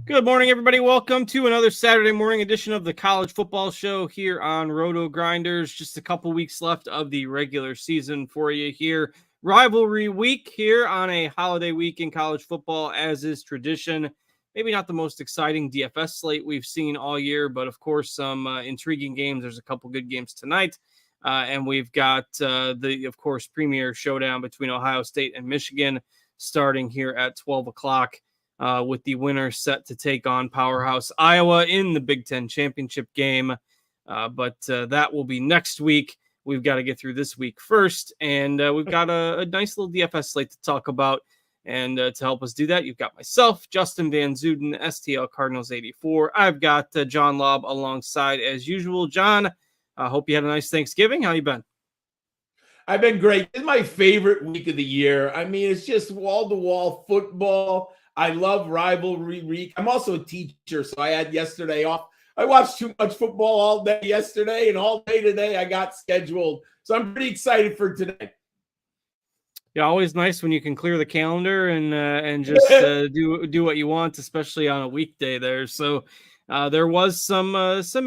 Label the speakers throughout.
Speaker 1: Good morning, everybody. Welcome to another Saturday morning edition of the College Football Show here on RotoGrinders. Just a couple weeks left of the regular season for you here. Rivalry week here on a holiday week in college football, as is tradition. Maybe not the most exciting DFS slate we've seen all year, but of course some intriguing games. There's a couple good games tonight. And we've got of course, premier showdown between Ohio State and Michigan starting here at 12 o'clock. With the winner set to take on powerhouse Iowa in the Big Ten championship game. But that will be next week. We've got to get through this week first. And we've got a nice little DFS slate to talk about. And to help us do that, you've got myself, Justin Van Zuiden, STL Cardinals 84. I've got John Laub alongside as usual. John, I hope you had a nice Thanksgiving. How you been?
Speaker 2: I've been great. It's my favorite week of the year. I mean, it's just wall-to-wall football. I love rivalry week. I'm also a teacher, so I had yesterday off. I watched too much football all day yesterday, and all day today I got scheduled. So I'm pretty excited for today.
Speaker 1: Yeah, always nice when you can clear the calendar and just do what you want, especially on a weekday there. So there was some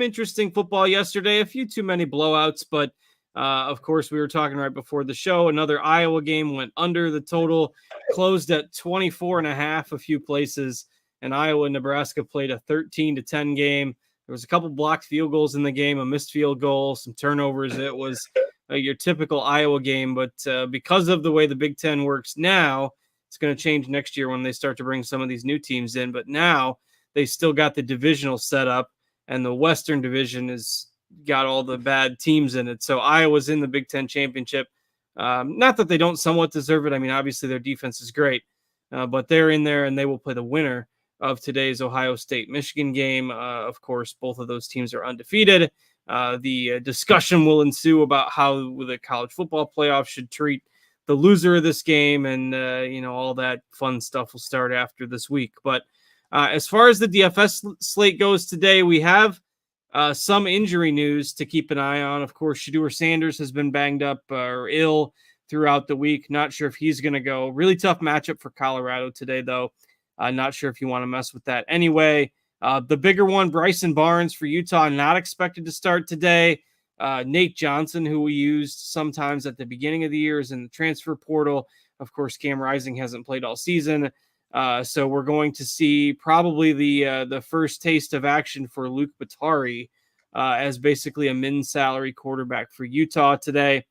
Speaker 1: interesting football yesterday. A few too many blowouts, but of course we were talking right before the show. Another Iowa game went under the total, closed at 24.5 a few places, and Iowa and Nebraska played a 13-10 game. There was a couple blocked field goals in the game, a missed field goal, some turnovers. It was your typical Iowa game, but because of the way the Big Ten works now, it's going to change next year when they start to bring some of these new teams in. But now they still got the divisional set up, and the Western Division is got all the bad teams in it. So Iowa's in the Big Ten championship. Not that they don't somewhat deserve it. I mean, obviously their defense is great, but they're in there and they will play the winner of today's Ohio State-Michigan game. Of course, both of those teams are undefeated. The discussion will ensue about how the college football playoff should treat the loser of this game, and all that fun stuff will start after this week. But as far as the DFS slate goes today, we have some injury news to keep an eye on. Of course, Shedeur Sanders has been banged up or ill throughout the week. Not sure if he's going to go. Really tough matchup for Colorado today, though. Not sure if you want to mess with that anyway. The bigger one, Bryson Barnes for Utah, not expected to start today. Nate Johnson, who we used sometimes at the beginning of the year, is in the transfer portal. Of course, Cam Rising hasn't played all season. So we're going to see probably the first taste of action for Luke Batari as basically a min salary quarterback for Utah today.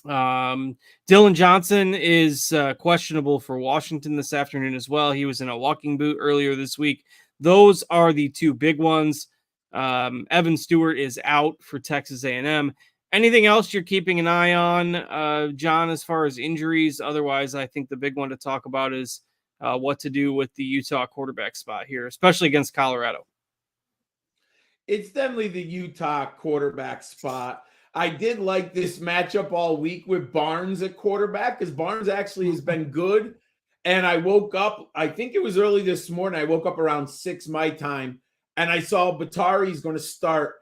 Speaker 1: Dylan Johnson is questionable for Washington this afternoon as well. He was in a walking boot earlier this week. Those are the two big ones. Evan Stewart is out for Texas A&M. Anything else you're keeping an eye on, John, as far as injuries? Otherwise, I think the big one to talk about is what to do with the Utah quarterback spot here, especially against Colorado.
Speaker 2: It's definitely the Utah quarterback spot. I did like this matchup all week with Barnes at quarterback because Barnes actually has been good. And I woke up, I think it was early this morning. I woke up around 6 my time, and I saw Batari's going to start.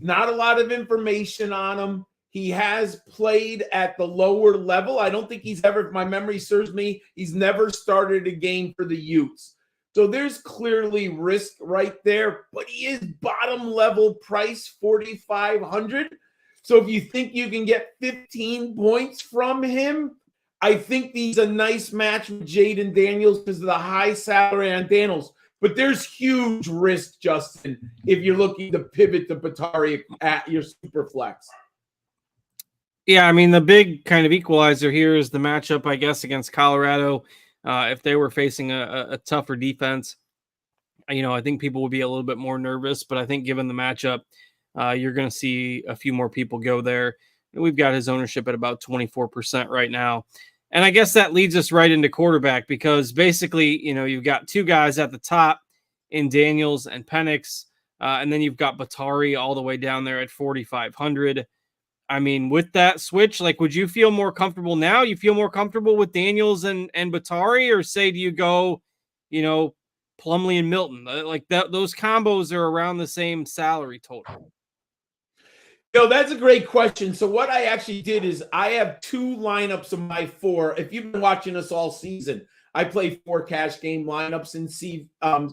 Speaker 2: Not a lot of information on him. He has played at the lower level. I don't think he's ever, if my memory serves me, he's never started a game for the Utes. So there's clearly risk right there, but he is bottom level price, 4,500. So if you think you can get 15 points from him, I think he's a nice match with Jaden Daniels because of the high salary on Daniels. But there's huge risk, Justin, if you're looking to pivot to Batari at your super flex.
Speaker 1: Yeah, I mean, the big kind of equalizer here is the matchup, I guess, against Colorado. If they were facing a tougher defense, I think people would be a little bit more nervous. But I think given the matchup, you're going to see a few more people go there. And we've got his ownership at about 24% right now. And I guess that leads us right into quarterback because basically, you've got two guys at the top in Daniels and Penix, and then you've got Batari all the way down there at 4,500. I mean, with that switch, would you feel more comfortable now? You feel more comfortable with Daniels and Batari, or say, do you go, Plumlee and Milton? Those combos are around the same salary total.
Speaker 2: That's a great question. So what I actually did is I have two lineups of my four. If you've been watching us all season, I play 4 cash game lineups in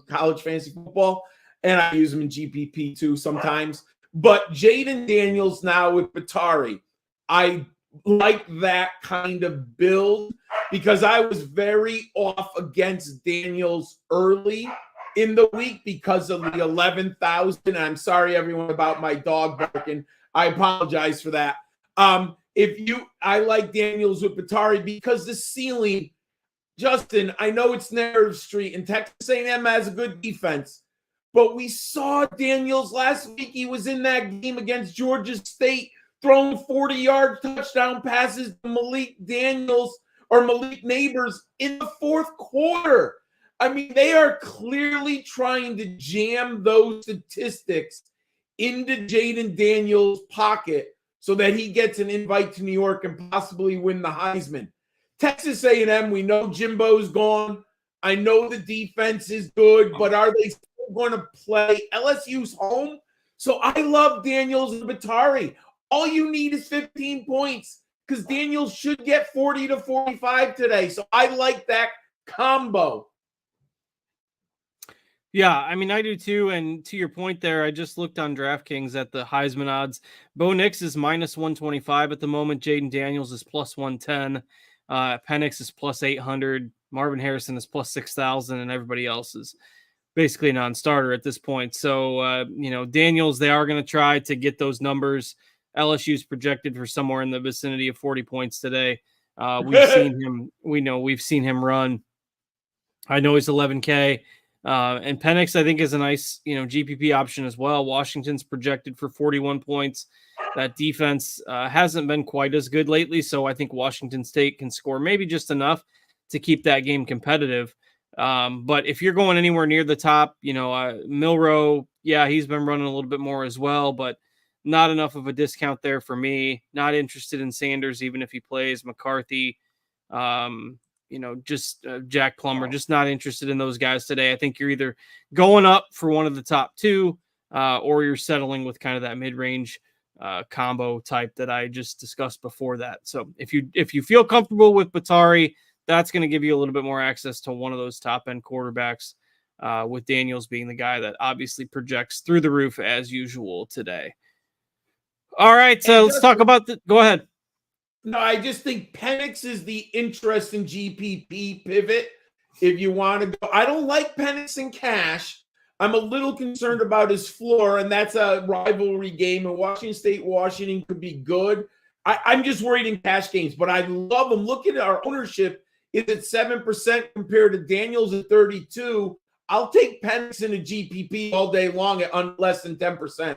Speaker 2: college fantasy football, and I use them in GPP too sometimes. But Jaden Daniels now with Batari, I like that kind of build because I was very off against Daniels early in the week because of the 11,000. I'm sorry, everyone, about my dog barking. I apologize for that. I like Daniels with Batari because the ceiling, Justin, I know it's narrow street and Texas A&M has a good defense, but we saw Daniels last week. He was in that game against Georgia State throwing 40-yard touchdown passes to Malik Neighbors in the fourth quarter. I mean, they are clearly trying to jam those statistics into Jaden Daniels' pocket so that he gets an invite to New York and possibly win the Heisman. Texas A&M, we know Jimbo's gone. I know the defense is good, but are they still going to play? LSU's home. So I love Daniels and Batari. All you need is 15 points because Daniels should get 40 to 45 today. So I like that combo.
Speaker 1: Yeah, I mean, I do too. And to your point there, I just looked on DraftKings at the Heisman odds. Bo Nix is minus 125 at the moment. Jaden Daniels is plus 110. Penix is plus 800. Marvin Harrison is plus 6,000. And everybody else is basically a non-starter at this point. So, Daniels, they are going to try to get those numbers. LSU's projected for somewhere in the vicinity of 40 points today. We've seen him run. I know he's 11K. And Penix, I think, is a nice, GPP option as well. Washington's projected for 41 points. That defense hasn't been quite as good lately, so I think Washington State can score maybe just enough to keep that game competitive. But if you're going anywhere near the top, Milroe, yeah, he's been running a little bit more as well, but not enough of a discount there for me. Not interested in Sanders, even if he plays. McCarthy, Jack Plummer, just not interested in those guys today. I think you're either going up for one of the top two, or you're settling with kind of that mid-range combo type that I just discussed before that. So if you feel comfortable with Batari, that's going to give you a little bit more access to one of those top-end quarterbacks, with Daniels being the guy that obviously projects through the roof as usual today. All right, so let's talk about go ahead.
Speaker 2: No, I just think Penix is the interesting GPP pivot if you want to go. I don't like Penix in cash. I'm a little concerned about his floor, and that's a rivalry game. And Washington State, Washington could be good. I'm just worried in cash games, but I love him. Look at our ownership is at 7% compared to Daniels at 32%. I'll take Penix in a GPP all day long at less than 10%.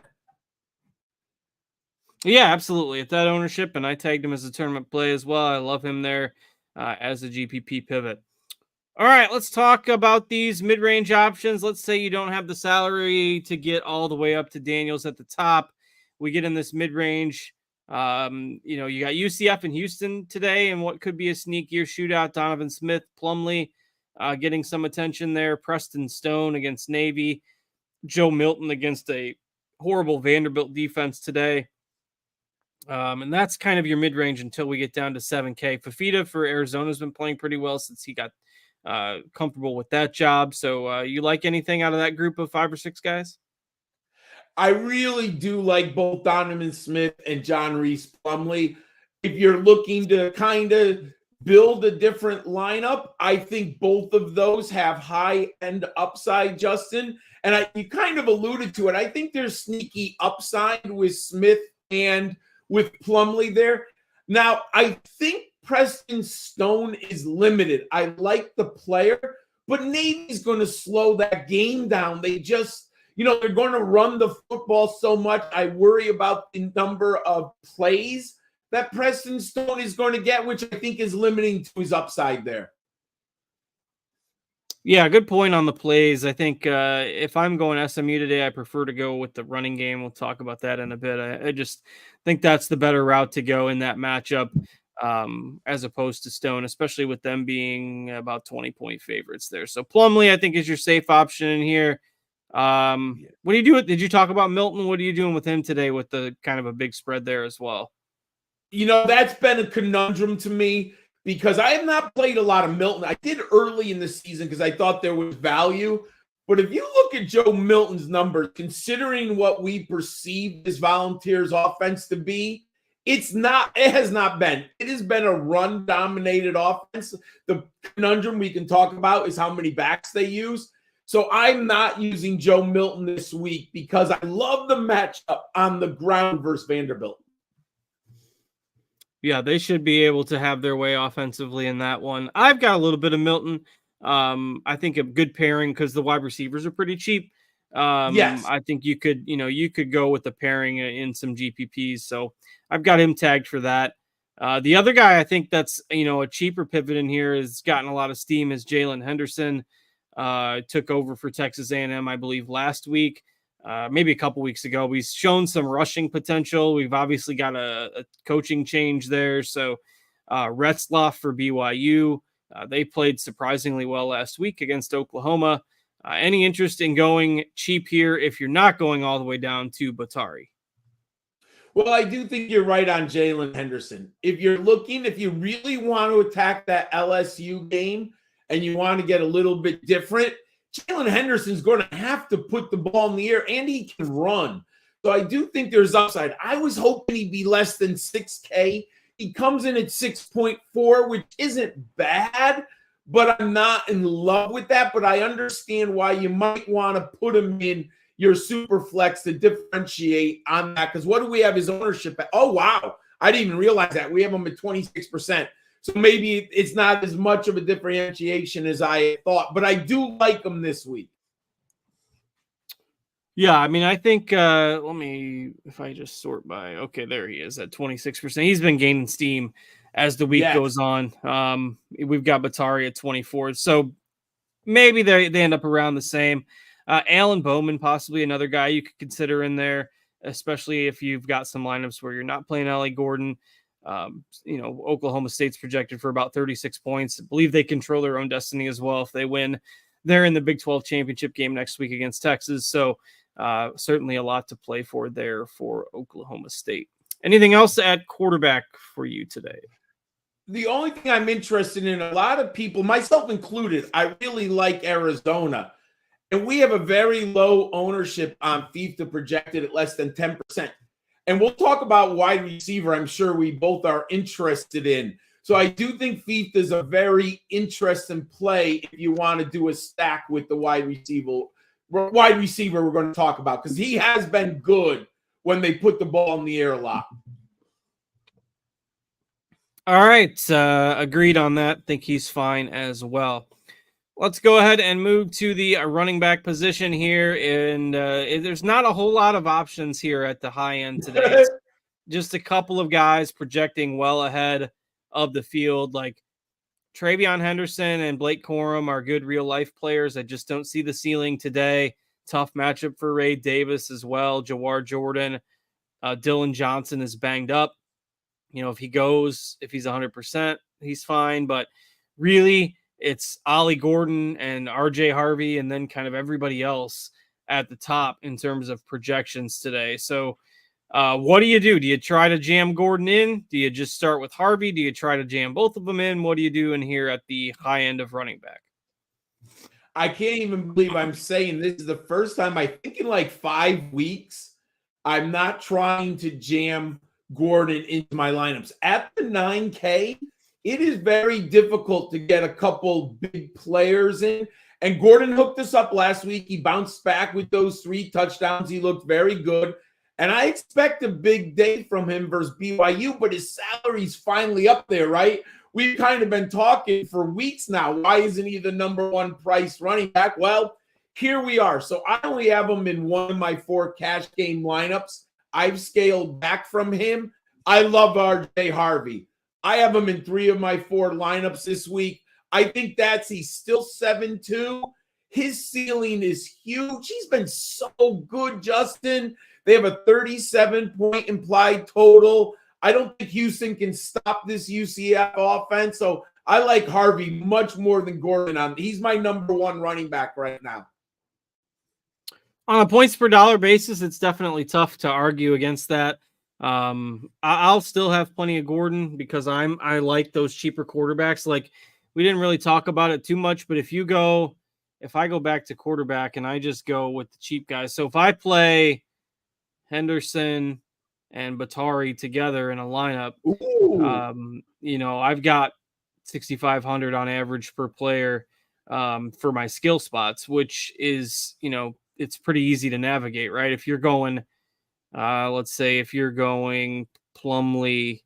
Speaker 1: Yeah, absolutely. At that ownership, and I tagged him as a tournament play as well. I love him there as a GPP pivot. All right, let's talk about these mid-range options. Let's say you don't have the salary to get all the way up to Daniels at the top. We get in this mid-range. You got UCF and Houston today, and what could be a sneakier shootout. Donovan Smith, Plumlee getting some attention there. Preston Stone against Navy. Joe Milton against a horrible Vanderbilt defense today. And that's kind of your mid-range until we get down to 7K. Fafita for Arizona has been playing pretty well since he got comfortable with that job. So you like anything out of that group of 5 or 6 guys?
Speaker 2: I really do like both Donovan Smith and John Reese Plumlee. If you're looking to kind of build a different lineup, I think both of those have high-end upside, Justin. And you kind of alluded to it. I think there's sneaky upside with Smith and with Plumlee there. Now, I think Preston Stone is limited. I like the player, but Navy's going to slow that game down. They just, they're going to run the football so much. I worry about the number of plays that Preston Stone is going to get, which I think is limiting to his upside there.
Speaker 1: Yeah, good point on the plays. I think if I'm going SMU today, I prefer to go with the running game. We'll talk about that in a bit. I just think that's the better route to go in that matchup, as opposed to Stone, especially with them being about 20-point favorites there. So Plumlee, I think, is your safe option in here. What do you do? Did you talk about Milton? What are you doing with him today with the kind of a big spread there as well?
Speaker 2: That's been a conundrum to me, because I have not played a lot of Milton. I did early in the season because I thought there was value. But if you look at Joe Milton's numbers, considering what we perceive this Volunteers offense to be, it has not been. It has been a run-dominated offense. The conundrum we can talk about is how many backs they use. So I'm not using Joe Milton this week because I love the matchup on the ground versus Vanderbilt.
Speaker 1: Yeah, they should be able to have their way offensively in that one. I've got a little bit of Milton. I think a good pairing because the wide receivers are pretty cheap.
Speaker 2: Yes.
Speaker 1: I think you could go with the pairing in some GPPs. So I've got him tagged for that. The other guy I think that's, a cheaper pivot in here has gotten a lot of steam is Jalen Henderson. Took over for Texas A&M, I believe, last week. Maybe a couple weeks ago. He's shown some rushing potential. We've obviously got a coaching change there. So Retzloff for BYU. They played surprisingly well last week against Oklahoma. Any interest in going cheap here if you're not going all the way down to Batari?
Speaker 2: Well, I do think you're right on Jalen Henderson. If you really want to attack that LSU game and you want to get a little bit different, Jalen Henderson's going to have to put the ball in the air, and he can run. So I do think there's upside. I was hoping he'd be less than 6K. He comes in at 6.4, which isn't bad, but I'm not in love with that. But I understand why you might want to put him in your super flex to differentiate on that. Because what do we have his ownership at? Oh, wow. I didn't even realize that. We have him at 26%. So maybe it's not as much of a differentiation as I thought, but I do like him this week.
Speaker 1: Yeah, I mean, I think, if I just sort by, okay, there he is at 26%. He's been gaining steam as the week goes on. We've got Batari at 24. So maybe they end up around the same. Alan Bowman, possibly another guy you could consider in there, especially if you've got some lineups where you're not playing Allie Gordon. Oklahoma State's projected for about 36 points. I believe they control their own destiny as well. If they win, they're in the Big 12 championship game next week against Texas. So certainly a lot to play for there for Oklahoma State. Anything else at quarterback for you today?
Speaker 2: The only thing I'm interested in, a lot of people, myself included, I really like Arizona. And we have a very low ownership on FIFA projected at less than 10%. And we'll talk about wide receiver, I'm sure we both are interested in. So I do think FIFA is a very interesting play if you want to do a stack with the wide receiver we're going to talk about, because he has been good when they put the ball in the air a lot.
Speaker 1: All right. Agreed on that. Think he's fine as well. Let's go ahead and move to the running back position here. And there's not a whole lot of options here at the high end today. It's just a couple of guys projecting well ahead of the field. Like Travion Henderson and Blake Corum are good real-life players. I just don't see the ceiling today. Tough matchup for Ray Davis as well. Jawar Jordan. Dylan Johnson is banged up. If he's 100%, he's fine. But really, it's Ollie Gordon and RJ Harvey and then kind of everybody else at the top in terms of projections today. So what do you do? Do you try to jam Gordon in? Do you just start with Harvey? Do you try to jam both of them in? What do you do in here at the high end of running back?
Speaker 2: I can't even believe I'm saying this is the first time, I think in like 5 weeks, I'm not trying to jam Gordon into my lineups. At the 9K, it is very difficult to get a couple big players in. And Gordon hooked us up last week. He bounced back with those 3 touchdowns. He looked very good. And I expect a big day from him versus BYU, but his salary's finally up there, right? We've kind of been talking for weeks now. Why isn't he the number 1 price running back? Well, here we are. So I only have him in one of my 4 cash game lineups. I've scaled back from him. I love RJ Harvey. I have him in 3 of my 4 lineups this week. I think he's still 7-2. His ceiling is huge. He's been so good, Justin. They have a 37-point implied total. I don't think Houston can stop this UCF offense. So I like Harvey much more than Gordon. He's my number 1 running back right now.
Speaker 1: On a points per dollar basis, it's definitely tough to argue against that. I'll still have plenty of Gordon because I like those cheaper quarterbacks. Like, we didn't really talk about it too much, but if I go back to quarterback and I just go with the cheap guys. So if I play Henderson and Batari together in a lineup,
Speaker 2: Ooh.
Speaker 1: I've got 6,500 on average per player for my skill spots, which is, it's pretty easy to navigate, right? If you're going, let's say if you're going Plumlee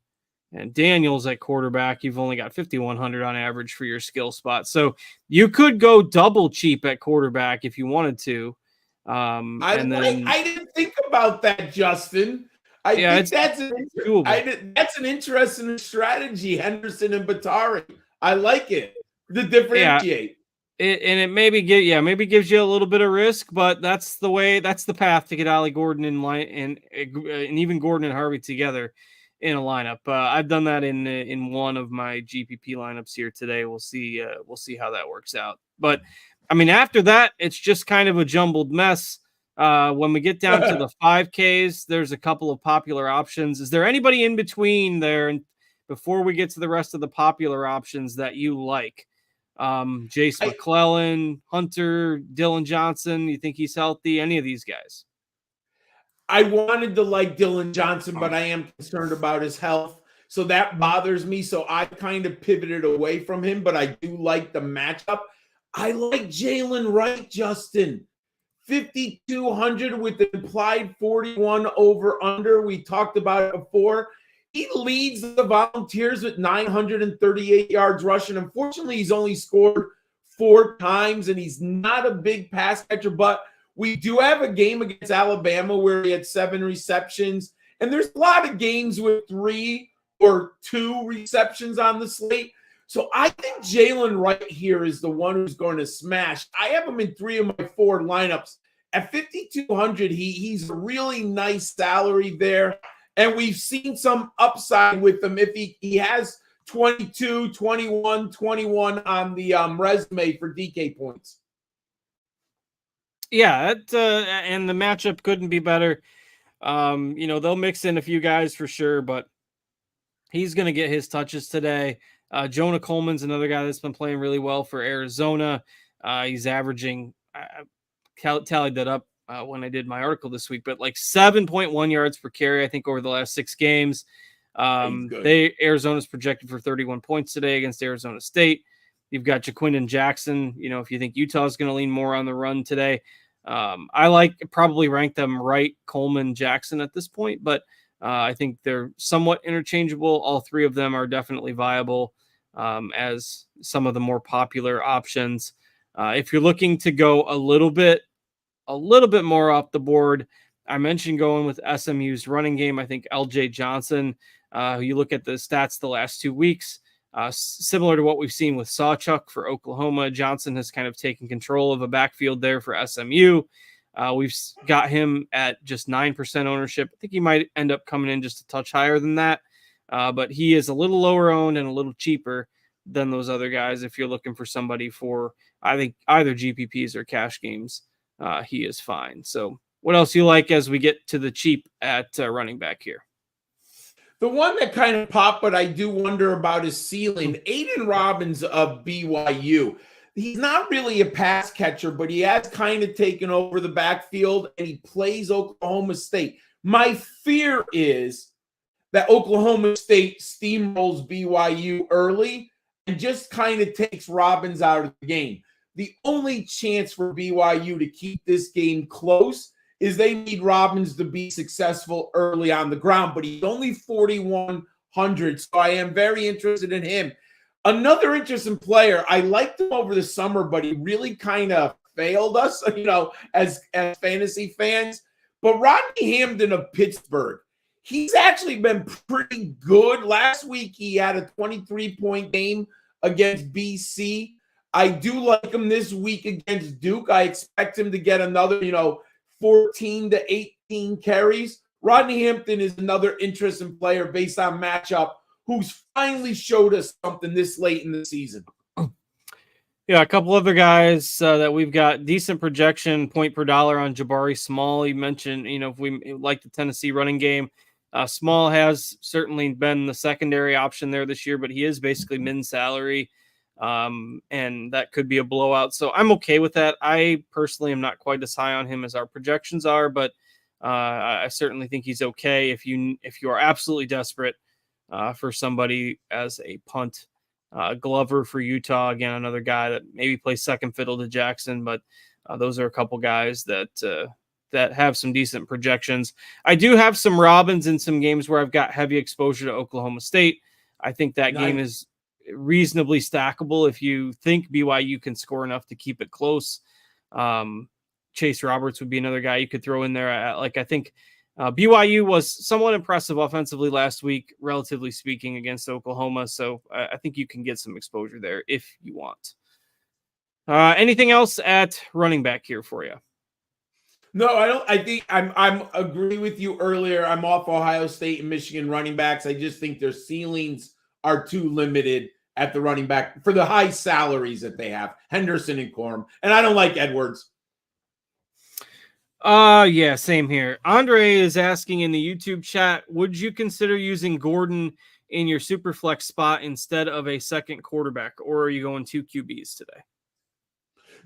Speaker 1: and Daniels at quarterback, you've only got 5,100 on average for your skill spot. So you could go double cheap at quarterback if you wanted to.
Speaker 2: I didn't think about that, Justin. I think that's an interesting strategy, Henderson and Batari. I like it. The differentiate.
Speaker 1: It maybe gives you a little bit of risk, but that's the path to get Ollie Gordon in line and even Gordon and Harvey together in a lineup. I've done that in one of my GPP lineups here today. We'll see how that works out. But I mean, after that, it's just kind of a jumbled mess. When we get down to the 5Ks, there's a couple of popular options. Is there anybody in between there, and before we get to the rest of the popular options, that you like? Jace McClellan, Hunter, Dylan Johnson, you think he's healthy? Any of these guys?
Speaker 2: I wanted to like Dylan Johnson, but I am concerned about his health. So that bothers me. So I kind of pivoted away from him, but I do like the matchup. I like Jalen Wright, Justin. 5,200 with the implied 41 over under. We talked about it before. He leads the Volunteers with 938 yards rushing. Unfortunately, he's only scored 4 times, and he's not a big pass catcher, but we do have a game against Alabama where he had 7 receptions, and there's a lot of games with 3 or 2 receptions on the slate. So I think Jalen Wright here is the one who's going to smash. I have him in 3 of my 4 lineups. At 5,200, he's a really nice salary there. And we've seen some upside with him if he has 22, 21, 21 on the resume for DK points.
Speaker 1: Yeah, and the matchup couldn't be better. They'll mix in a few guys for sure, but he's going to get his touches today. Jonah Coleman's another guy that's been playing really well for Arizona. He's averaging, I tallied that up when I did my article this week, but like 7.1 yards per carry, I think, over the last 6 games. Arizona's projected for 31 points today against Arizona State. You've got Jaquindon Jackson. If you think Utah's going to lean more on the run today, I probably rank them right, Coleman, Jackson at this point, but I think they're somewhat interchangeable. All 3 of them are definitely viable as some of the more popular options. If you're looking to go a little bit more off the board, I mentioned going with SMU's running game. I think LJ Johnson, you look at the stats the last 2 weeks, similar to what we've seen with Sawchuk for Oklahoma. Johnson has kind of taken control of a backfield there for SMU. We've got him at just 9% ownership. I think he might end up coming in just a touch higher than that, but he is a little lower owned and a little cheaper than those other guys. If you're looking for somebody for, I think, either GPPs or cash games, he is fine. So what else you like as we get to the cheap at running back here?
Speaker 2: The one that kind of popped, but I do wonder about his ceiling, Aiden Robbins of BYU. He's not really a pass catcher, but he has kind of taken over the backfield, and he plays Oklahoma State. My fear is that Oklahoma State steamrolls BYU early and just kind of takes Robbins out of the game. The only chance for BYU to keep this game close is they need Robbins to be successful early on the ground, but he's only 4,100, so I am very interested in him. Another interesting player, I liked him over the summer, but he really kind of failed us, as fantasy fans. But Rodney Hampton of Pittsburgh, he's actually been pretty good. Last week, he had a 23-point game against BC. I do like him this week against Duke. I expect him to get another, 14 to 18 carries. Rodney Hampton is another interesting player based on matchup who's finally showed us something this late in the season.
Speaker 1: Yeah, a couple other guys that we've got decent projection point per dollar on Jabari Small. You mentioned, if we like the Tennessee running game, Small has certainly been the secondary option there this year, but he is basically min salary, and that could be a blowout. So I'm okay with that. I personally am not quite as high on him as our projections are, but I certainly think he's okay if you are absolutely desperate for somebody as a punt. Glover for Utah, again, another guy that maybe plays second fiddle to Jackson, but those are a couple guys that have some decent projections. I do have some Robbins in some games where I've got heavy exposure to Oklahoma State. I think that game is reasonably stackable if you think BYU can score enough to keep it close. Chase Roberts would be another guy you could throw in there. I think BYU was somewhat impressive offensively last week, relatively speaking, against Oklahoma. So I think you can get some exposure there if you want. Anything else at running back here for you?
Speaker 2: No, I don't. I think I'm agree with you earlier. I'm off Ohio State and Michigan running backs. I just think their ceilings are too limited at the running back for the high salaries that they have. Henderson and Corum. And I don't like Edwards.
Speaker 1: Yeah, same here. Andre is asking in the YouTube chat, would you consider using Gordon in your super flex spot instead of a second quarterback, or are you going 2 QBs today?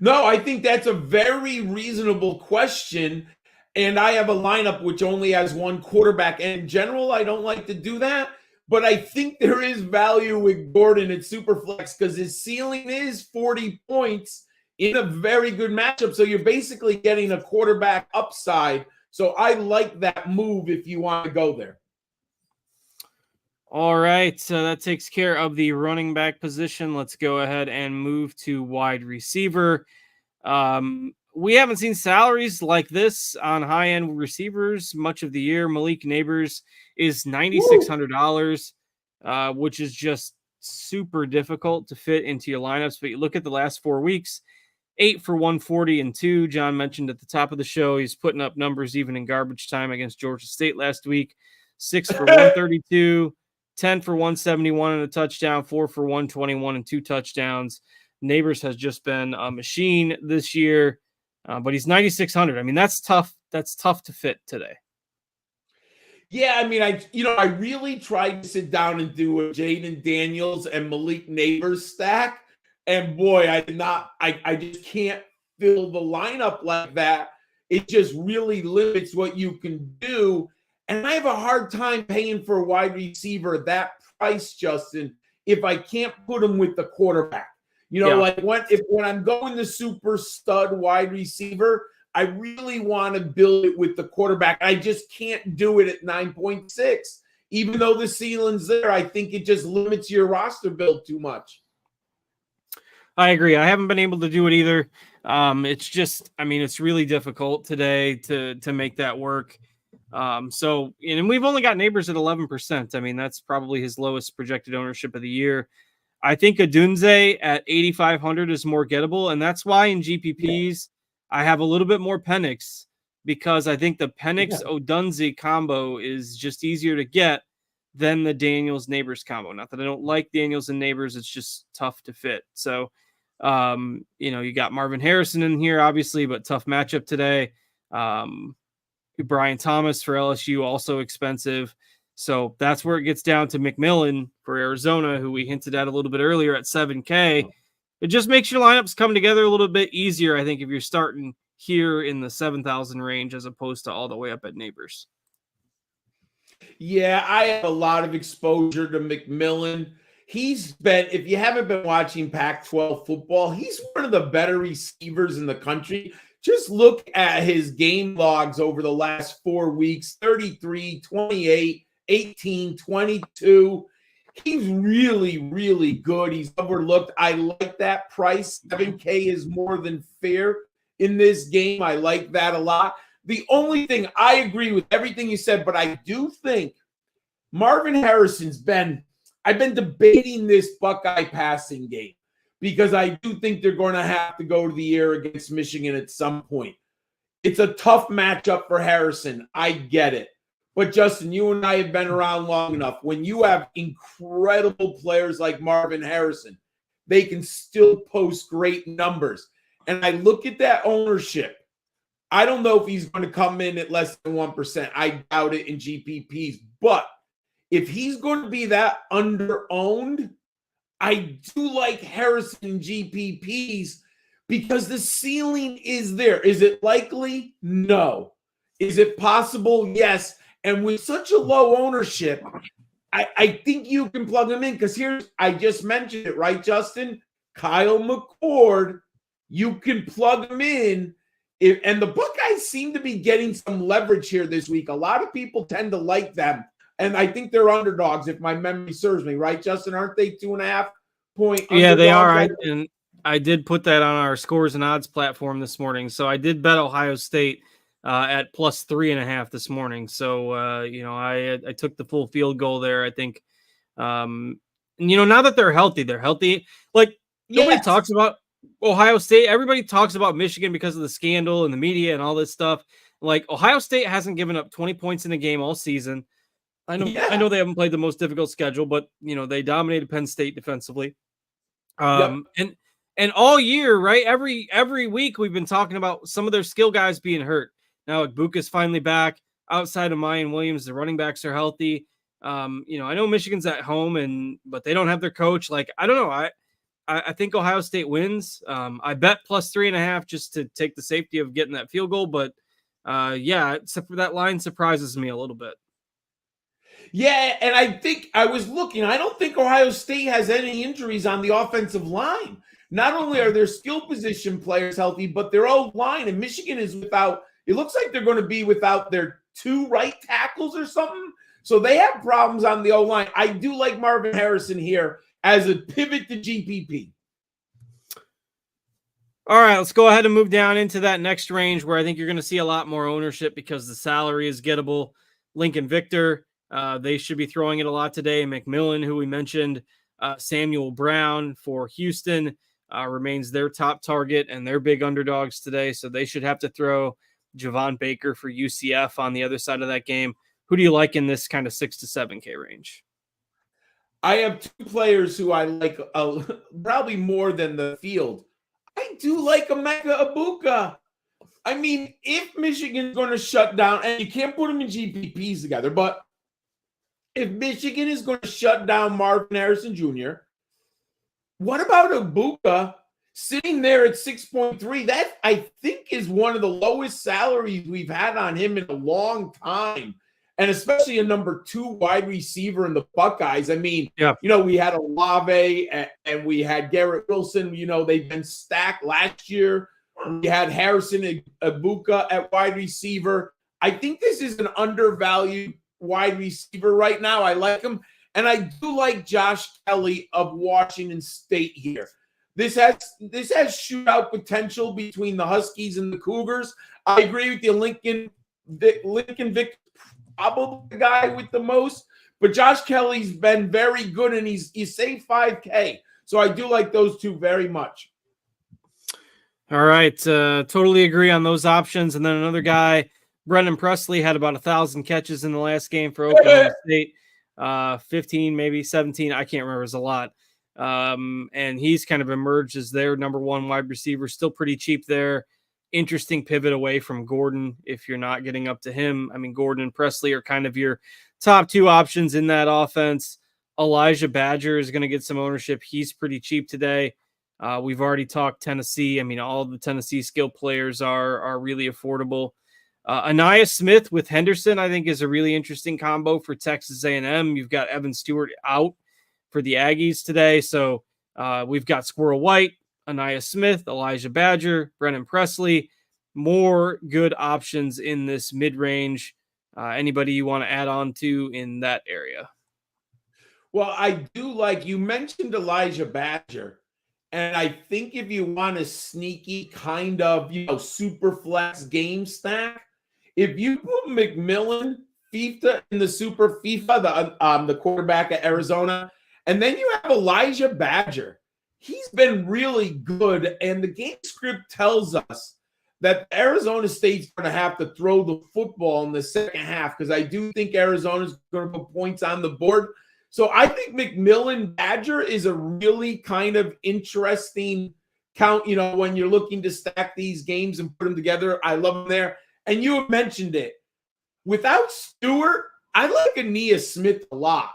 Speaker 2: No, I think that's a very reasonable question. And I have a lineup which only has one quarterback. And in general, I don't like to do that. But I think there is value with Gordon at Superflex because his ceiling is 40 points in a very good matchup. So you're basically getting a quarterback upside. So I like that move if you want to go there.
Speaker 1: All right, so that takes care of the running back position. Let's go ahead and move to wide receiver. We haven't seen salaries like this on high-end receivers much of the year. Malik Neighbors is $9,600, which is just super difficult to fit into your lineups. But you look at the last 4 weeks, 8 for 140 and 2. John mentioned at the top of the show, he's putting up numbers even in garbage time against Georgia State last week. 6 for 132, 10 for 171 and a touchdown, 4 for 121 and 2 touchdowns. Neighbors has just been a machine this year, but he's 9,600. I mean, that's tough. That's tough to fit today.
Speaker 2: Yeah, I mean, I really tried to sit down and do a Jaden Daniels and Malik Neighbors stack. And boy, I just can't fill the lineup like that. It just really limits what you can do. And I have a hard time paying for a wide receiver that price, Justin, if I can't put him with the quarterback. Like when I'm going the super stud wide receiver, I really want to build it with the quarterback. I just can't do it at 9.6. Even though the ceiling's there, I think it just limits your roster build too much.
Speaker 1: I agree. I haven't been able to do it either. It's really difficult today to make that work. And we've only got Neighbors at 11%. I mean, that's probably his lowest projected ownership of the year. I think Adunze at 8,500 is more gettable, and that's why in GPPs I have a little bit more Penix, because I think the Penix-Odunze combo is just easier to get than the Daniels-Neighbors combo. Not that I don't like Daniels and Neighbors, it's just tough to fit. So, you got Marvin Harrison in here, obviously, but tough matchup today. Brian Thomas for LSU, also expensive. So that's where it gets down to McMillan for Arizona, who we hinted at a little bit earlier at 7K. It just makes your lineups come together a little bit easier, I think, if you're starting here in the 7,000 range as opposed to all the way up at Neighbors.
Speaker 2: Yeah, I have a lot of exposure to McMillan. He's been, if you haven't been watching Pac-12 football, he's one of the better receivers in the country. Just look at his game logs over the last 4 weeks, 33, 28, 18, 22. He's really, really good. He's overlooked. I like that price. 7K is more than fair in this game. I like that a lot. The only thing, I agree with everything you said, but I do think Marvin Harrison's I've been debating this Buckeye passing game because I do think they're going to have to go to the air against Michigan at some point. It's a tough matchup for Harrison. I get it. But Justin, you and I have been around long enough. When you have incredible players like Marvin Harrison, they can still post great numbers. And I look at that ownership. I don't know if he's going to come in at less than 1%. I doubt it in GPPs. But if he's going to be that under-owned, I do like Harrison in GPPs because the ceiling is there. Is it likely? No. Is it possible? Yes. And with such a low ownership, I think you can plug him in because I just mentioned it, right, Justin? Kyle McCord, you can plug him in. And the Buckeyes seem to be getting some leverage here this week. A lot of people tend to like them. And I think they're underdogs, if my memory serves me, right, Justin? Aren't they 2.5-point underdogs?
Speaker 1: Yeah, they are. I did put that on our scores and odds platform this morning. So I did bet Ohio State at plus 3.5 this morning. So, I took the full field goal there. I think, now that they're healthy. Like, nobody talks about Ohio State. Everybody talks about Michigan because of the scandal and the media and all this stuff. Like, Ohio State hasn't given up 20 points in a game all season. I know they haven't played the most difficult schedule, but they dominated Penn State defensively. And all year, right? Every week we've been talking about some of their skill guys being hurt. Now Igbuka's finally back. Outside of Mayan Williams, the running backs are healthy. I know Michigan's at home, but they don't have their coach. Like, I don't know. I think Ohio State wins. I bet plus 3.5 just to take the safety of getting that field goal. But that line surprises me a little bit.
Speaker 2: Yeah, and I think I was looking. I don't think Ohio State has any injuries on the offensive line. Not only are their skill position players healthy, but their O-line, and Michigan is without, it looks like they're going to be without their 2 right tackles or something. So they have problems on the O-line. I do like Marvin Harrison here as a pivot to GPP.
Speaker 1: All right, let's go ahead and move down into that next range where I think you're going to see a lot more ownership because the salary is gettable. Lincoln Victor, they should be throwing it a lot today. McMillan, who we mentioned, Samuel Brown for Houston remains their top target, and they're big underdogs today, so they should have to throw. Javon Baker for UCF on the other side of that game. Who do you like in this kind of 6 to 7K range?
Speaker 2: I have 2 players who I like probably more than the field. I do like Emeka Egbuka. I mean, if Michigan's going to shut down, and you can't put them in GPPs together, but if Michigan is going to shut down Marvin Harrison Jr., what about Egbuka sitting there at 6.3? That, I think, is one of the lowest salaries we've had on him in a long time, and especially a number 2 wide receiver in the Buckeyes. I mean, we had Olave and we had Garrett Wilson. They've been stacked last year. We had Harrison Egbuka at wide receiver. I think this is an undervalued wide receiver right now. I like him. And I do like Josh Kelly of Washington State here. This has shootout potential between the Huskies and the Cougars. I agree with you. Lincoln Vick, probably the guy with the most, but Josh Kelly's been very good, and he's saved 5K. So I do like those 2 very much.
Speaker 1: All right. Totally agree on those options. And then another guy, Brendan Presley, had about 1,000 catches in the last game for Oklahoma State. 15, maybe 17. I can't remember. It's a lot. And he's kind of emerged as their number 1 wide receiver. Still pretty cheap there. Interesting pivot away from Gordon if you're not getting up to him. I mean, Gordon and Presley are kind of your top 2 options in that offense. Elijah Badger is going to get some ownership. He's pretty cheap today. We've already talked Tennessee. I mean, all of the Tennessee skill players are really affordable. Anaya Smith with Henderson, I think, is a really interesting combo for Texas A&M. You've got Evan Stewart out for the Aggies today. So we've got Squirrel White, Anaya Smith, Elijah Badger, Brennan Presley. More good options in this mid-range. Anybody you want to add on to in that area?
Speaker 2: Well, I do like, you mentioned Elijah Badger. And I think if you want a sneaky kind of, super flex game stack, if you put McMillan, FIFA in the super FIFA, the quarterback at Arizona, and then you have Elijah Badger, he's been really good. And the game script tells us that Arizona State's going to have to throw the football in the second half, because I do think Arizona's going to put points on the board. So I think McMillan Badger is a really kind of interesting count, when you're looking to stack these games and put them together. I love them there. And you have mentioned it. Without Stewart, I like Aeneas Smith a lot.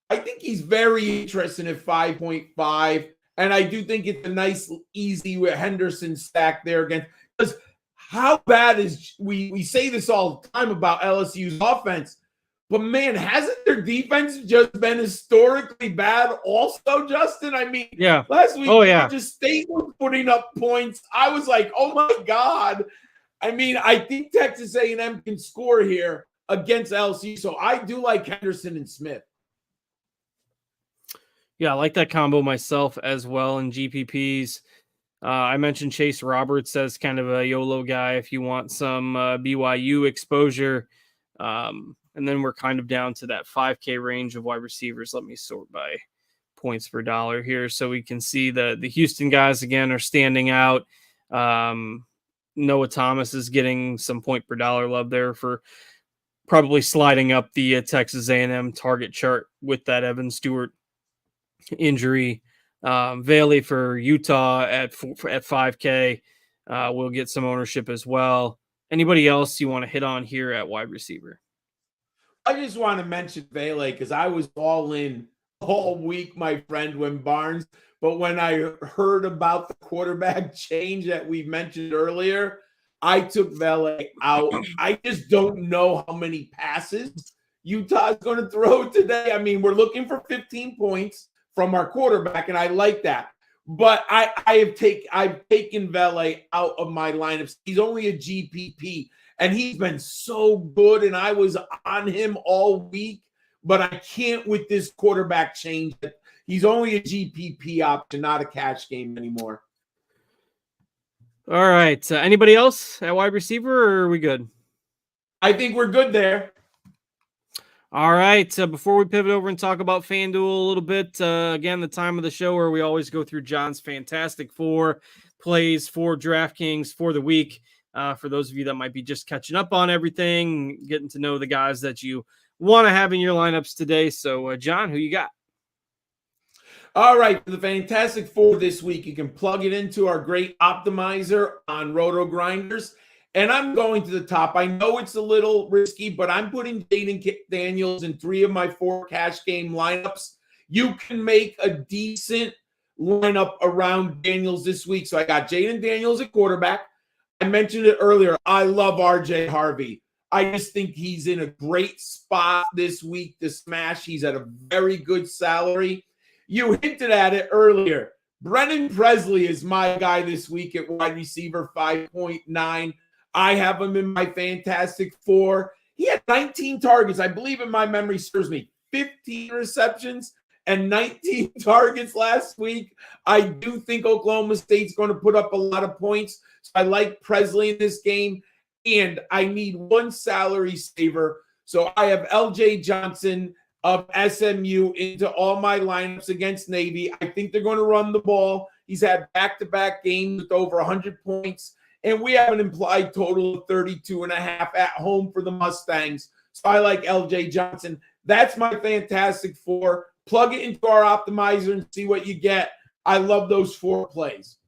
Speaker 2: I think he's very interesting at 5.5. And I do think it's a nice, easy Henderson stack there again. Because how bad is we say this all the time about LSU's offense, but man, hasn't their defense just been historically bad also, Justin? I mean,
Speaker 1: yeah.
Speaker 2: Last week,
Speaker 1: Georgia
Speaker 2: State was putting up points. I was like, oh my God. I mean, I think Texas A&M can score here against LSU. So I do like Henderson and Smith.
Speaker 1: Yeah, I like that combo myself as well in GPPs. I mentioned Chase Roberts as kind of a YOLO guy if you want some BYU exposure. And then we're kind of down to that 5K range of wide receivers. Let me sort by points per dollar here so we can see the Houston guys again are standing out. Noah Thomas is getting some point per dollar love there for probably sliding up the Texas A&M target chart with that Evan Stewart injury. Valey for Utah at 5K will get some ownership as well. Anybody else you want to hit on here at wide receiver?
Speaker 2: I just want to mention Valey because I was all in all week, my friend, but when I heard about the quarterback change that we mentioned earlier, I took Valey out. I just don't know how many passes Utah's going to throw today. I mean, we're looking for 15 points from our quarterback, and I like that. But I've taken Valey out of my lineups. He's only a GPP, and he's been so good, and I was on him all week. But I can't with this quarterback change. He's only a GPP option, not a cash game anymore.
Speaker 1: All right. Anybody else at wide receiver, or are we good?
Speaker 2: I think we're good there.
Speaker 1: All right. Before we pivot over and talk about FanDuel a little bit, again, the time of the show where we always go through John's Fantastic Four plays for DraftKings for the week. For those of you that might be just catching up on everything, getting to know the guys that you want to have in your lineups today. So, John, who you got?
Speaker 2: All right, for the Fantastic Four this week, you can plug it into our great optimizer on RotoGrinders. And I'm going to the top. I know it's a little risky, but I'm putting Jaden Daniels in 3 of my 4 cash game lineups. You can make a decent lineup around Daniels this week. So I got Jaden Daniels at quarterback. I mentioned it earlier. I love RJ Harvey. I just think he's in a great spot this week to smash. He's at a very good salary. You hinted at it earlier. Brennan Presley is my guy this week at wide receiver, 5.9. I have him in my Fantastic Four. He had 19 targets. I believe in my memory serves me 15 receptions and 19 targets last week. I do think Oklahoma State's going to put up a lot of points. So I like Presley in this game. And I need one salary saver. So I have LJ Johnson of SMU into all my lineups against Navy. I think they're going to run the ball. He's had back-to-back games with over 100 points. And we have an implied total of 32.5 at home for the Mustangs. So I like LJ Johnson. That's my Fantastic Four. Plug it into our optimizer and see what you get. I love those 4 plays.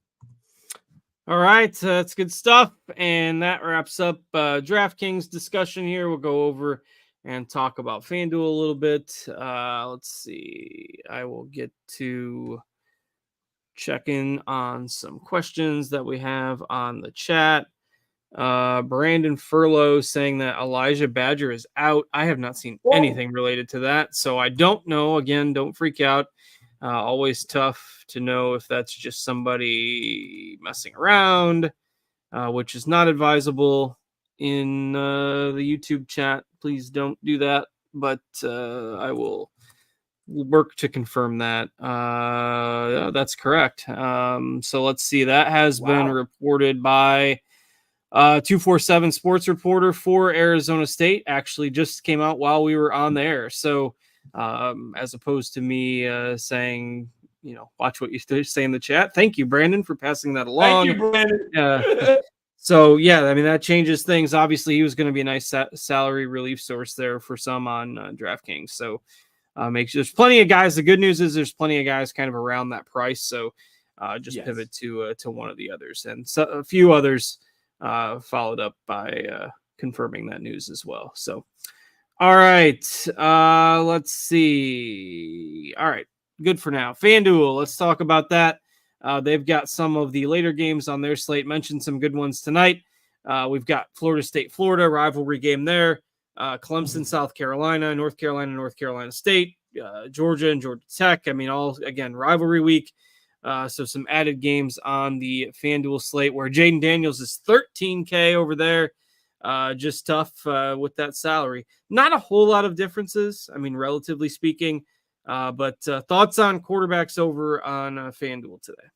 Speaker 1: All right, that's good stuff. And that wraps up DraftKings discussion here. We'll go over and talk about FanDuel a little bit. Let's see. I will get to check in on some questions that we have on the chat. Brandon Furlow saying that Elijah Badger is out. I have not seen anything related to that, so I don't know. Again, don't freak out. Always tough to know if that's just somebody messing around, which is not advisable in the YouTube chat. Please don't do that, but I will work to confirm that. That's correct. So let's see. That has been reported by 247 Sports Reporter for Arizona State. Actually just came out while we were on the air. So as opposed to me saying, watch what you say in the chat. Thank you, Brandon, for passing that along.
Speaker 2: Thank you, Brandon.
Speaker 1: So, yeah, I mean, that changes things. Obviously, he was going to be a nice salary relief source there for some on DraftKings. So, there's plenty of guys. The good news is there's plenty of guys kind of around that price. So, just
Speaker 2: Yes.
Speaker 1: pivot to one of the others. And so a few others followed up by confirming that news as well. So, all right, let's see. All right, good for now. FanDuel, let's talk about that. They've got some of the later games on their slate. Mentioned some good ones tonight. We've got Florida State, Florida, rivalry game there. Clemson, South Carolina, North Carolina State, Georgia and Georgia Tech. I mean, all, again, rivalry week. So some added games on the FanDuel slate where Jaden Daniels is $13K over there. Just tough with that salary. Not a whole lot of differences, I mean, relatively speaking. But thoughts on quarterbacks over on FanDuel today?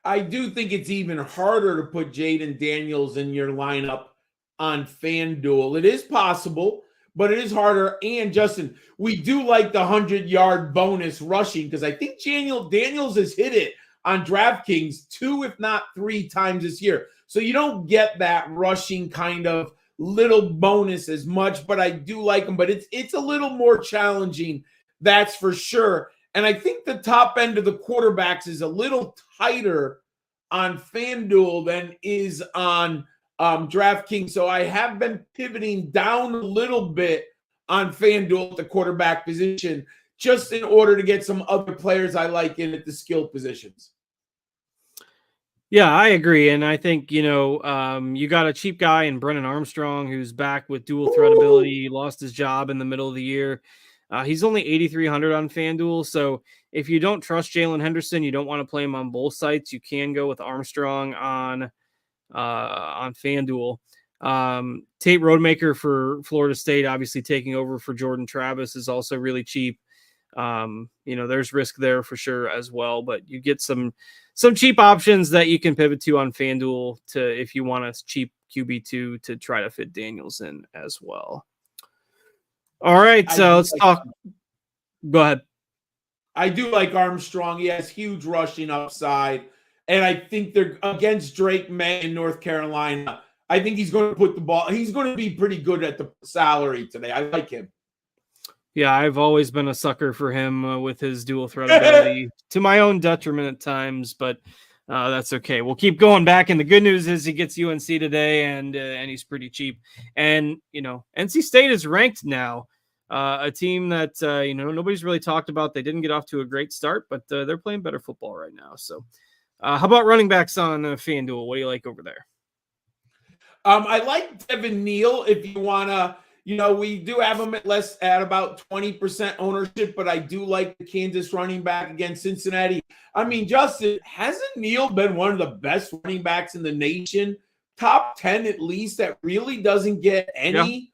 Speaker 2: I do think it's even harder to put Jaden Daniels in your lineup on FanDuel. It is possible, but it is harder. And Justin, we do like the 100-yard bonus rushing because I think Daniels has hit it on DraftKings 2, if not 3 times this year. So you don't get that rushing kind of little bonus as much, but I do like him. But it's a little more challenging, that's for sure. And I think the top end of the quarterbacks is a little tighter on FanDuel than is on DraftKings. So I have been pivoting down a little bit on FanDuel at the quarterback position just in order to get some other players I like in at the skill positions.
Speaker 1: Yeah, I agree. And I think, you got a cheap guy in Brennan Armstrong who's back with dual threat ability. He lost his job in the middle of the year. He's only 8,300 on FanDuel. So if you don't trust Jalen Henderson, you don't want to play him on both sites, you can go with Armstrong on FanDuel. Tate Rodemaker for Florida State, obviously taking over for Jordan Travis, is also really cheap. There's risk there for sure as well, but you get some cheap options that you can pivot to on FanDuel if you want a cheap QB2 to try to fit Daniels in as well. All right, so let's talk. Go ahead.
Speaker 2: I do like Armstrong. He has huge rushing upside. And I think they're against Drake May in North Carolina. I think he's going to put the ball. He's going to be pretty good at the salary today. I like him.
Speaker 1: Yeah, I've always been a sucker for him with his dual threat ability to my own detriment at times, but that's okay. We'll keep going back. And the good news is he gets UNC today, and he's pretty cheap. And, NC State is ranked now. A team that, nobody's really talked about. They didn't get off to a great start, but they're playing better football right now. So how about running backs on FanDuel? What do you like over there?
Speaker 2: I like Devin Neal if you want to. We do have him at about 20% ownership, but I do like the Kansas running back against Cincinnati. I mean, Justin, hasn't Neal been one of the best running backs in the nation? Top 10 at least, that really doesn't get any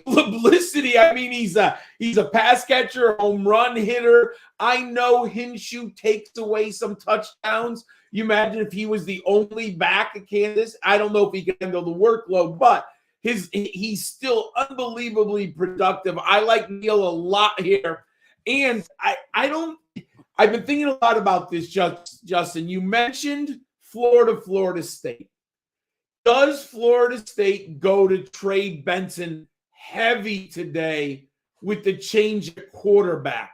Speaker 2: publicity. I mean, he's a pass catcher, home run hitter. I know Hinshaw takes away some touchdowns. You imagine if he was the only back at Kansas. I don't know if he can handle the workload, but he's still unbelievably productive. I like Neal a lot here. And I've been thinking a lot about this, Justin. You mentioned Florida State. Does Florida State go to Trey Benson heavy today with the change at quarterback?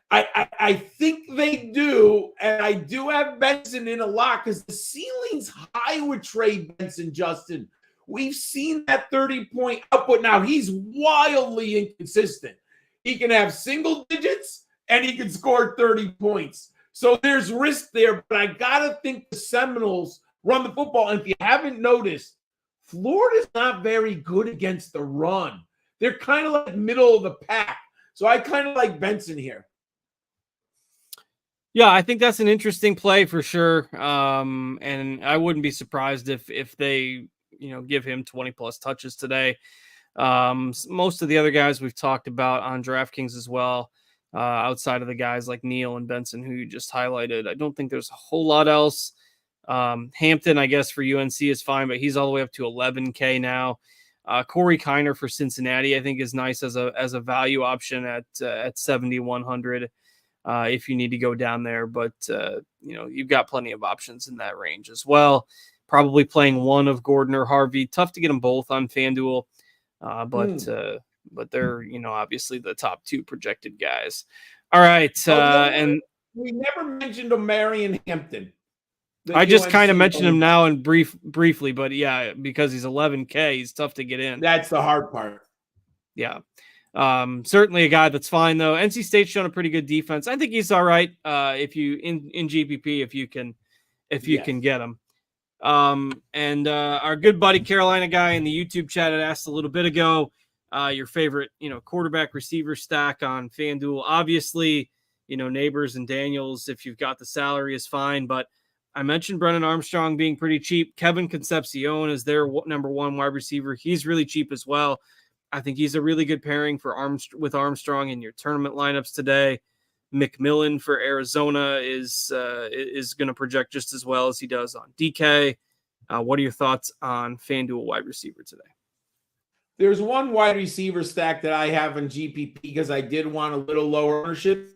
Speaker 2: I think they do, and I do have Benson in a lot because the ceiling's high with Trey Benson, Justin. We've seen that 30-point output. Now, he's wildly inconsistent. He can have single digits, and he can score 30 points. So there's risk there, but I got to think the Seminoles run the football. And if you haven't noticed, Florida's not very good against the run. They're kind of like middle of the pack. So I kind of like Benson here.
Speaker 1: Yeah, I think that's an interesting play for sure. And I wouldn't be surprised if they, give him 20 plus touches today. Most of the other guys we've talked about on DraftKings as well, outside of the guys like Neal and Benson, who you just highlighted. I don't think there's a whole lot else. Hampton, I guess, for UNC is fine, but he's all the way up to 11K now. Corey Kiner for Cincinnati, I think, is nice as a value option at 7,100 if you need to go down there. But you've got plenty of options in that range as well. Probably playing one of Gordon or Harvey. Tough to get them both on FanDuel, but they're obviously the top two projected guys. All right, and
Speaker 2: We never mentioned Marion Hampton.
Speaker 1: I just kind of
Speaker 2: UNC
Speaker 1: mentioned him
Speaker 2: owner.
Speaker 1: now and briefly, but yeah, because he's 11K, he's tough to get in.
Speaker 2: That's the hard part.
Speaker 1: Yeah. Certainly a guy that's fine though. NC State's shown a pretty good defense. I think he's all right. If you in GPP, if you can get him. And our good buddy Carolina guy in the YouTube chat had asked a little bit ago, your favorite, quarterback receiver stack on FanDuel. Obviously, Neighbors and Daniels, if you've got the salary, is fine. But I mentioned Brennan Armstrong being pretty cheap. Kevin Concepcion is their number one wide receiver. He's really cheap as well. I think he's a really good pairing with Armstrong in your tournament lineups today. McMillan for Arizona is going to project just as well as he does on DK. What are your thoughts on FanDuel wide receiver today?
Speaker 2: There's one wide receiver stack that I have in GPP because I did want a little lower ownership.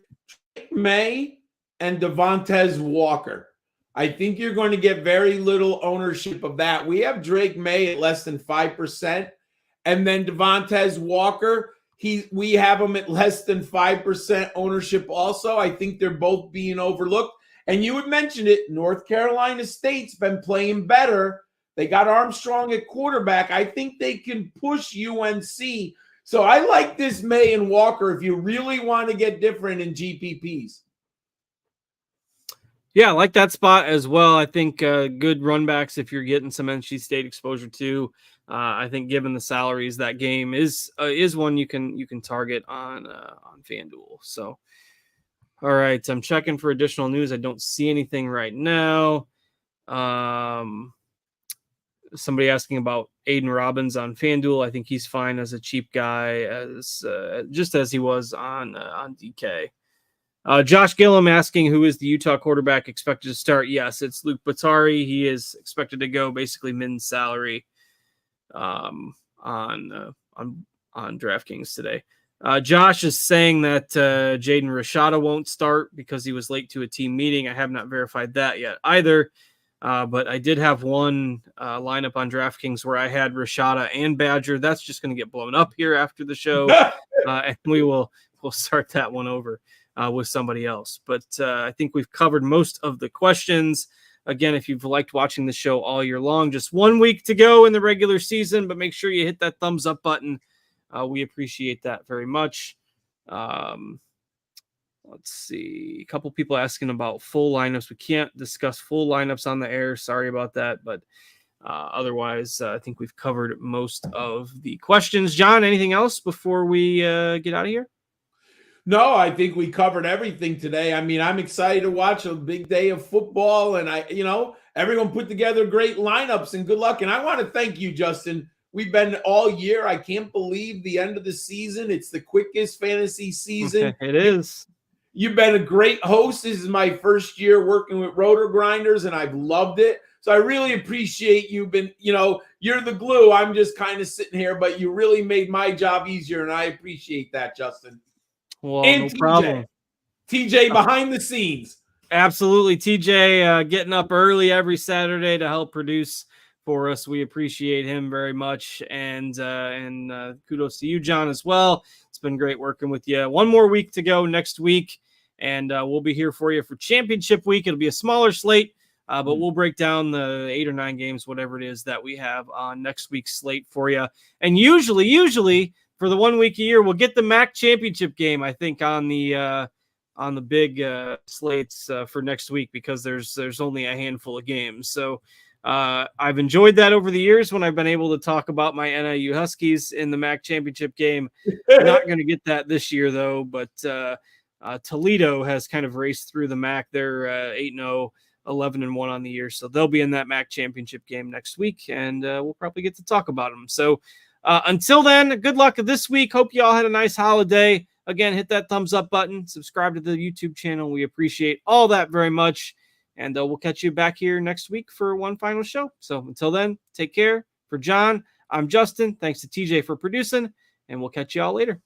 Speaker 2: May and Devontae Walker. I think you're going to get very little ownership of that. We have Drake May at less than 5%. And then Devontae Walker, we have him at less than 5% ownership also. I think they're both being overlooked. And you had mentioned it, North Carolina State's been playing better. They got Armstrong at quarterback. I think they can push UNC. So I like this May and Walker if you really want to get different in GPPs.
Speaker 1: Yeah, I like that spot as well. I think good run backs if you're getting some NC State exposure too. I think given the salaries, that game is one you can target on FanDuel. So, all right, I'm checking for additional news. I don't see anything right now. Somebody asking about Aiden Robbins on FanDuel. I think he's fine as a cheap guy, as just as he was on DK. Josh Gillum asking who is the Utah quarterback expected to start. Yes, it's Luke Batari. He is expected to go basically min salary on DraftKings today. Josh is saying that Jaden Rashada won't start because he was late to a team meeting. I have not verified that yet either. But I did have one lineup on DraftKings where I had Rashada and Badger. That's just going to get blown up here after the show. And we'll start that one over with somebody else. But I think we've covered most of the questions. Again, if you've liked watching the show all year long, just 1 week to go in the regular season, but make sure you hit that thumbs up button. We appreciate that very much. Let's see. A couple people asking about full lineups. We can't discuss full lineups on the air. Sorry about that. But otherwise, I think we've covered most of the questions. John, anything else before we get out of here?
Speaker 2: No, I think we covered everything today. I mean, I'm excited to watch a big day of football, and everyone put together great lineups, and good luck. And I want to thank you, Justin. We've been all year. I can't believe the end of the season. It's the quickest fantasy season.
Speaker 1: It is.
Speaker 2: You've been a great host. This is my first year working with RotoGrinders, and I've loved it. So I really appreciate you. You're the glue. I'm just kind of sitting here, but you really made my job easier, and I appreciate that, Justin.
Speaker 1: Well,
Speaker 2: and
Speaker 1: no
Speaker 2: TJ.
Speaker 1: problem.
Speaker 2: TJ behind the scenes.
Speaker 1: Absolutely. TJ getting up early every Saturday to help produce for us. We appreciate him very much. And kudos to you, John, as well. It's been great working with you. One more week to go next week, and we'll be here for you for championship week. It'll be a smaller slate, but we'll break down the 8 or 9 games, whatever it is that we have on next week's slate for you. And usually for the 1 week a year, we'll get the MAC championship game, I think, on the big slates for next week, because there's only a handful of games. So I've enjoyed that over the years when I've been able to talk about my NIU Huskies in the MAC championship game. Not going to get that this year, though, but Toledo has kind of raced through the MAC. They're 8-0, 11-1 on the year, so they'll be in that MAC championship game next week, and we'll probably get to talk about them. So until then, good luck this week. Hope you all had a nice holiday. Again, hit that thumbs up button, subscribe to the YouTube channel. We appreciate all that very much. And we'll catch you back here next week for one final show. So until then, take care. For John, I'm Justin. Thanks to TJ for producing, and we'll catch you all later.